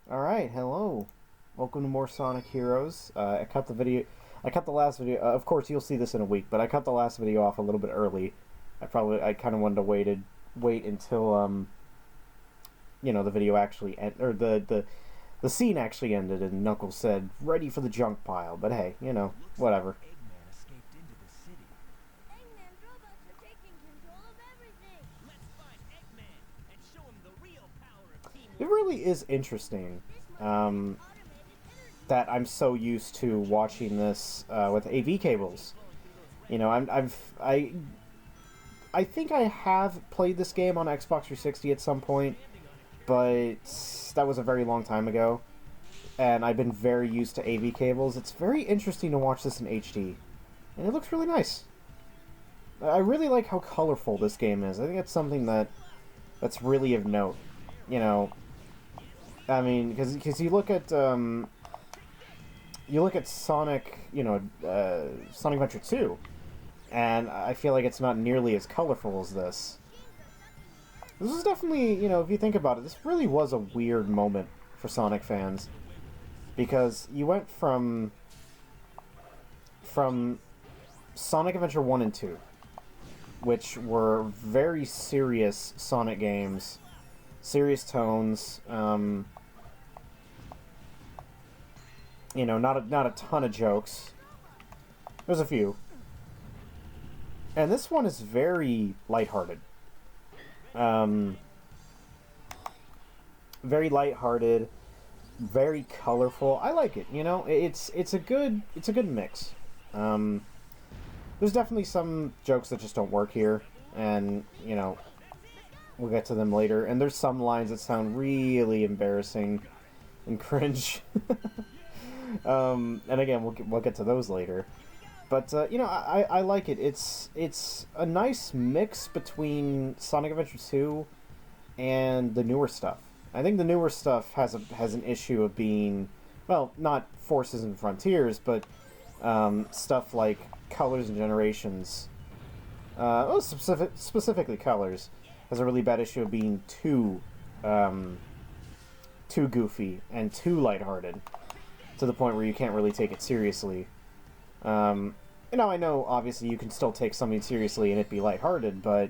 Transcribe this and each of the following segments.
Alright, hello. Welcome to more Sonic Heroes. I cut the last video, of course you'll see this in a week, but I cut the last video off a little bit early. I kind of wanted to wait until, the video actually or the scene actually ended and Knuckles said, ready for the junk pile, but hey, whatever. Eggman escaped into the city. Eggman's robots are taking control of everything. Let's find Eggman and show him the real power of teamwork. It really is interesting, This must be automated energy. that I'm so used to watching this, with AV cables. I think I have played this game on Xbox 360 at some point, but that was a very long time ago, and I've been very used to AV cables. It's very interesting to watch this in HD, and it looks really nice. I really like how colorful this game is. I think it's something that's really of note. I mean, because you look at Sonic, Sonic Adventure 2, and I feel like it's not nearly as colorful as this. This is definitely, if you think about it, this really was a weird moment for Sonic fans. Because you went from Sonic Adventure 1 and 2, which were very serious Sonic games, serious tones, not a ton of jokes. There's a few. And this one is very lighthearted. Very lighthearted, very colorful. I like it. It's a good mix. There's definitely some jokes that just don't work here, and we'll get to them later. And there's some lines that sound really embarrassing and cringe. And again, we'll get to those later. But I like it. It's a nice mix between Sonic Adventure 2 and the newer stuff. I think the newer stuff has an issue of being, well, not Forces and Frontiers, but stuff like Colors and Generations. Specifically Colors has a really bad issue of being too goofy and too lighthearted, to the point where you can't really take it seriously. I know, obviously, you can still take something seriously and it be lighthearted, but,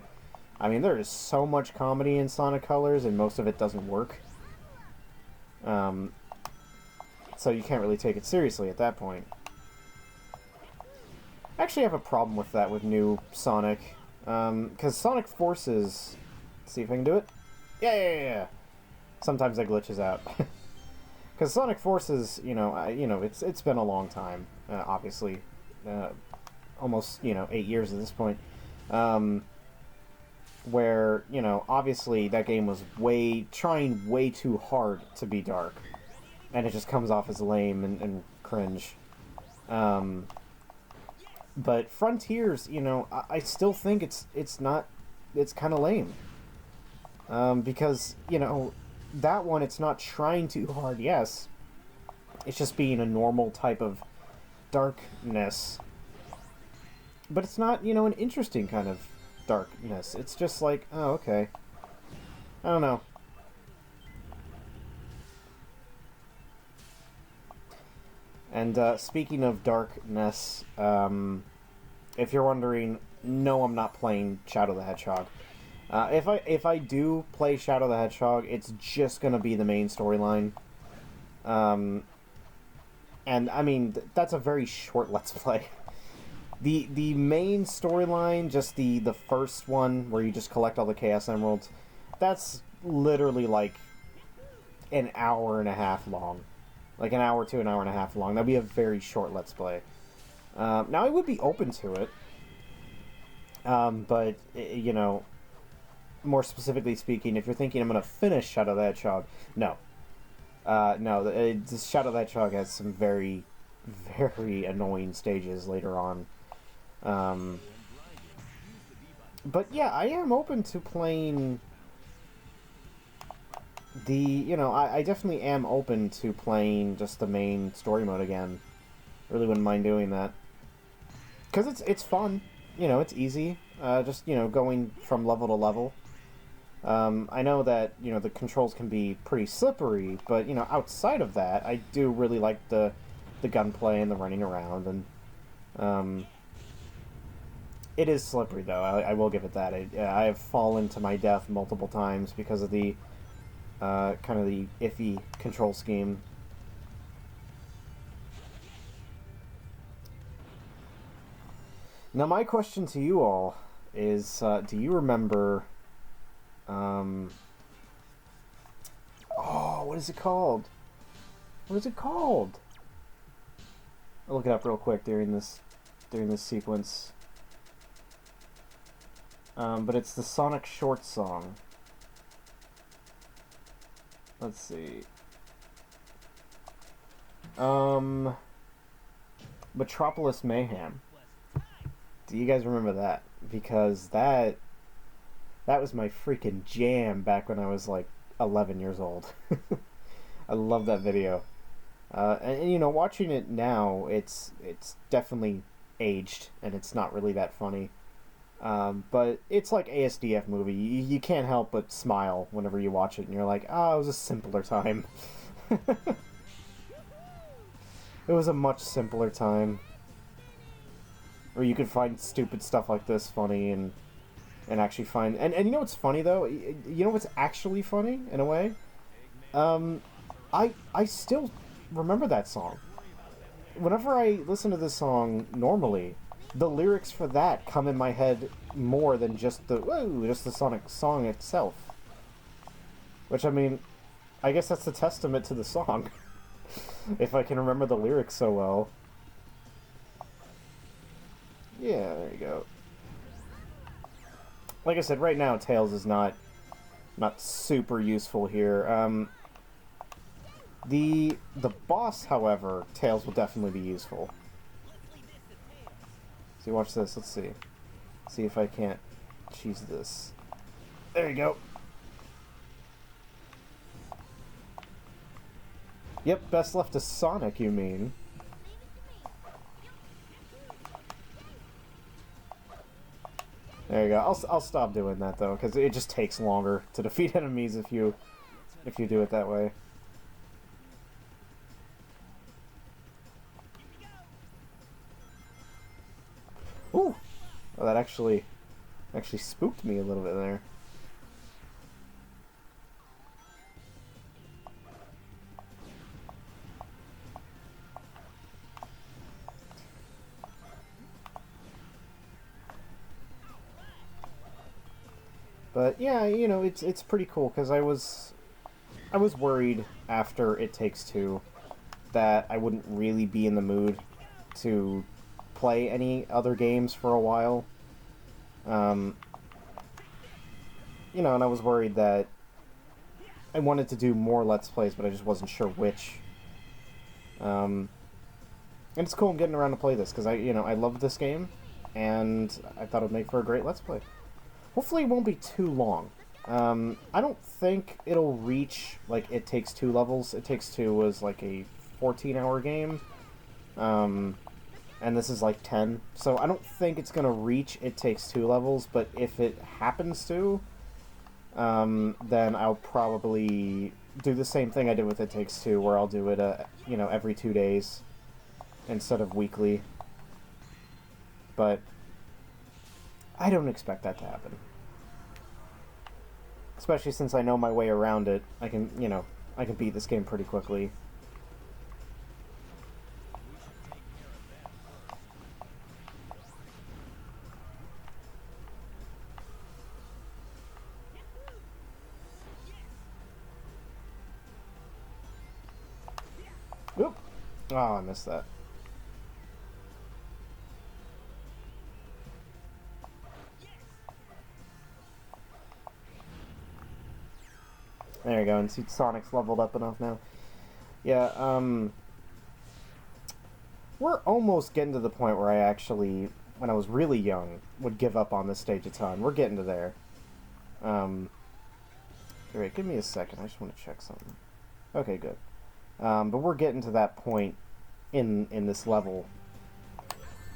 I mean, there is so much comedy in Sonic Colors, and most of it doesn't work. So you can't really take it seriously at that point. I actually have a problem with that with new Sonic, because Sonic Forces... Let's see if I can do it. Yeah. Sometimes that glitches out. Because Sonic Forces, it's been a long time, obviously. Almost, 8 years at this point. Where, obviously that game was trying way too hard to be dark. And it just comes off as lame and cringe. But Frontiers, I still think it's kind of lame. Because, that one, it's not trying too hard, yes. It's just being a normal type of darkness. But it's not, an interesting kind of darkness. It's just like, oh, okay. I don't know. And, speaking of darkness, if you're wondering, no, I'm not playing Shadow the Hedgehog. If I do play Shadow the Hedgehog, it's just gonna be the main storyline. And I mean, that's a very short Let's Play. The main storyline, just the first one where you just collect all the Chaos Emeralds, that's literally like an hour and a half long. Like an hour to an hour and a half long. That'd be a very short Let's Play. Now I would be open to it. But, more specifically speaking, if you're thinking I'm going to finish Shadow the Hedgehog, no. Shadow the Hedgehog has some very, very annoying stages later on. But yeah, I am open to playing I definitely am open to playing just the main story mode again. Really wouldn't mind doing that. Because it's fun. It's easy. Just, going from level to level. I know that, you know, the controls can be pretty slippery, but, you know, outside of that, I do really like the gunplay and the running around, and it is slippery, though. I will give it that. I have fallen to my death multiple times because of the kind of the iffy control scheme. Now, my question to you all is, do you remember... oh, what is it called? What is it called? I'll look it up real quick during this sequence. But it's the Sonic Short song. Let's see. Metropolis Mayhem. Do you guys remember that? Because that was my freaking jam back when I was like 11 years old. I love that video. And you know, watching it now, it's definitely aged, and it's not really that funny. But it's like ASDF movie. You can't help but smile whenever you watch it, and you're like, oh, it was a simpler time. It was a much simpler time. Where you could find stupid stuff like this funny, and actually find... And you know what's funny, though? You know what's actually funny, in a way? I still remember that song. Whenever I listen to this song normally, the lyrics for that come in my head more than just the Sonic song itself. Which, I mean, I guess that's a testament to the song. If I can remember the lyrics so well. Yeah, there you go. Like I said, right now Tails is not super useful here. The boss, however, Tails will definitely be useful. See, watch this. Let's see. See if I can't cheese this. There you go. Yep, best left to Sonic, you mean. There you go. I'll stop doing that, though, because it just takes longer to defeat enemies if you do it that way. Ooh! Oh, that actually spooked me a little bit there. But yeah, you know, it's pretty cool because I was worried after It Takes Two that I wouldn't really be in the mood to play any other games for a while. You know, and I was worried that I wanted to do more Let's Plays, but I just wasn't sure which. And it's cool I'm getting around to play this because I love this game, and I thought it would make for a great Let's Play. Hopefully it won't be too long. I don't think it'll reach, like, It Takes Two levels. It Takes Two was, like, a 14-hour game. And this is, like, 10. So I don't think it's going to reach It Takes Two levels, but if it happens to, then I'll probably do the same thing I did with It Takes Two, where I'll do it, every 2 days instead of weekly. But I don't expect that to happen. Especially since I know my way around it. I can beat this game pretty quickly. Oop! Oh, I missed that. There you go, and see Sonic's leveled up enough now. Yeah, we're almost getting to the point where I actually, when I was really young, would give up on this stage a ton. We're getting to there. Wait, give me a second, I just want to check something. Okay, good. But we're getting to that point in this level.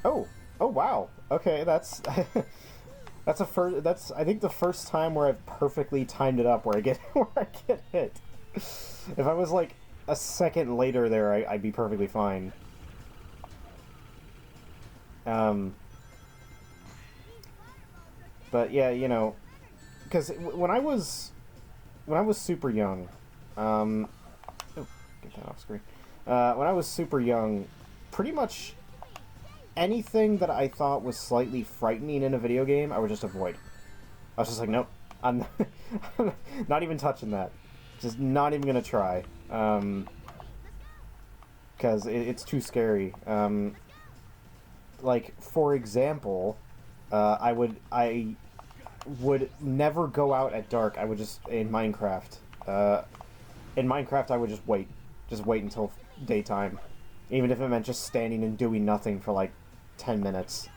Oh! Oh, wow! Okay, that's... That's I think the first time where I've perfectly timed it up where I get where I get hit. If I was like a second later there, I'd be perfectly fine. But yeah, you know, because when I was super young, oh, get that off screen. When I was super young, pretty much anything that I thought was slightly frightening in a video game, I would just avoid. I was just like, nope, I'm not even touching that. Just not even gonna try. Because it's too scary. Like, for example, I would never go out at dark. I would just, in Minecraft, I would just wait until daytime, even if it meant just standing and doing nothing for like 10 minutes,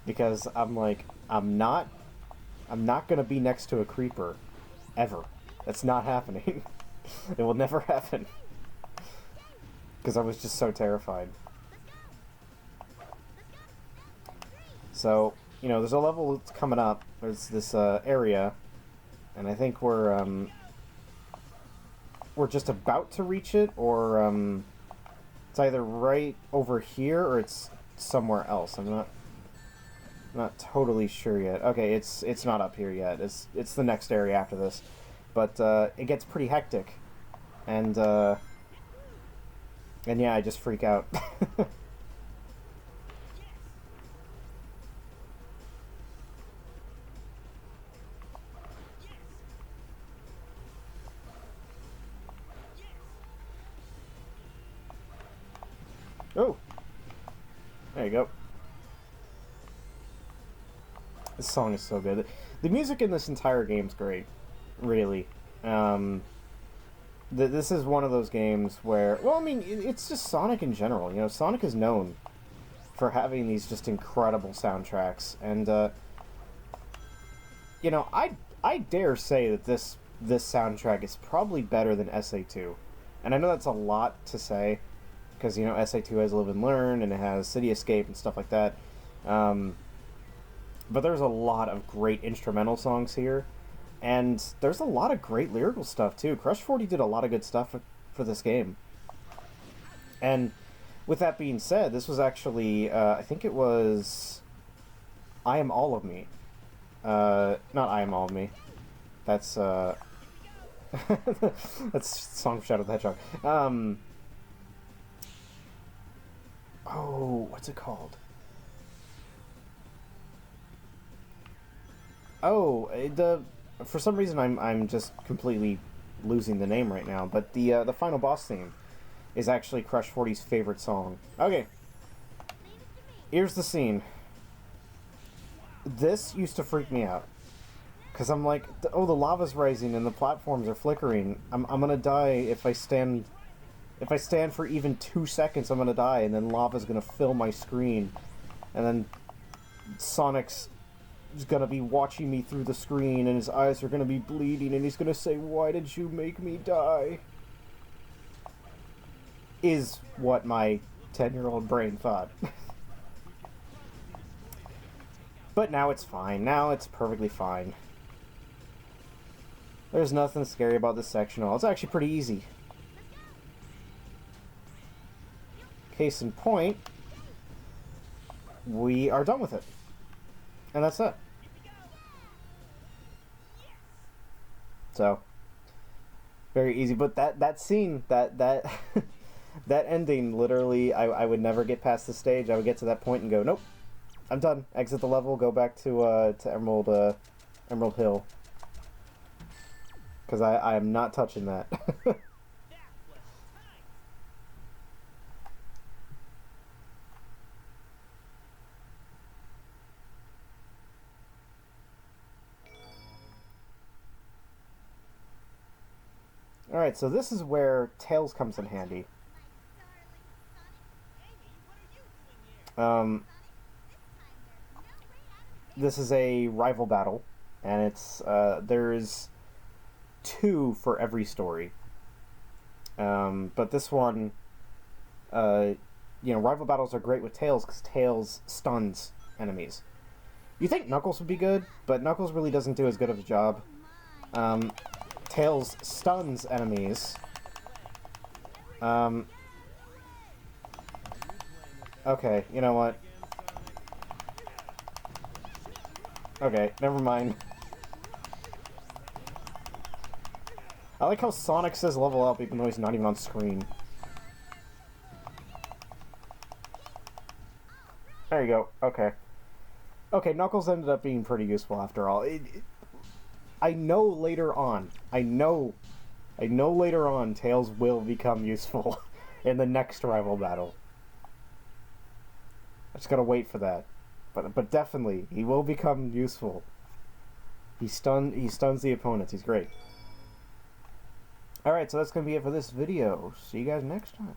because I'm like, I'm not gonna be next to a creeper, ever. That's not happening. It will never happen, because I was just so terrified. So, you know, there's a level that's coming up. There's this area, and I think we're just about to reach it, or it's either right over here or it's somewhere else. I'm not totally sure yet. Okay, it's not up here yet. It's the next area after this, but it gets pretty hectic, and yeah, I just freak out. Oh! There you go. This song is so good. The music in this entire game's great. Really. This is one of those games where... Well, I mean, it's just Sonic in general. You know, Sonic is known for having these just incredible soundtracks. And, you know, I dare say that this soundtrack is probably better than SA2. And I know that's a lot to say, because, you know, SA2 has Live and Learn, and it has City Escape and stuff like that. But there's a lot of great instrumental songs here, and there's a lot of great lyrical stuff, too. Crush 40 did a lot of good stuff for this game. And with that being said, this was actually, I think it was I Am All of Me. Not I Am All of Me. That's, that's Song of Shadow the Hedgehog. Oh, what's it called? Oh, for some reason I'm just completely losing the name right now, but the final boss theme is actually Crush 40's favorite song. Okay. Here's the scene. This used to freak me out, cuz I'm like, oh, the lava's rising and the platforms are flickering. I'm going to die if I stand for even 2 seconds. I'm going to die, and then lava's going to fill my screen. And then Sonic's gonna be watching me through the screen, and his eyes are gonna be bleeding, and he's gonna say, "Why did you make me die?" Is what my 10-year-old brain thought. But now it's fine. Now it's perfectly fine. There's nothing scary about this section at all. It's actually pretty easy. Case in point, we are done with it. And that's it. So, very easy. But that scene, that that ending, literally, I would never get past the stage. I would get to that point and go, nope, I'm done. Exit the level, go back to Emerald Hill. Because I am not touching that. Alright, so this is where Tails comes in handy. This is a rival battle, and it's, there's 2 for every story. But this one, you know, rival battles are great with Tails, because Tails stuns enemies. You think Knuckles would be good, but Knuckles really doesn't do as good of a job. Tails stuns enemies. Okay, you know what? Okay, never mind. I like how Sonic says level up even though he's not even on screen. There you go. Okay. Okay, Knuckles ended up being pretty useful after all. I know later on. I know later on Tails will become useful in the next rival battle. I just gotta wait for that. But definitely, he will become useful. He stuns the opponents. He's great. Alright, so that's gonna be it for this video. See you guys next time.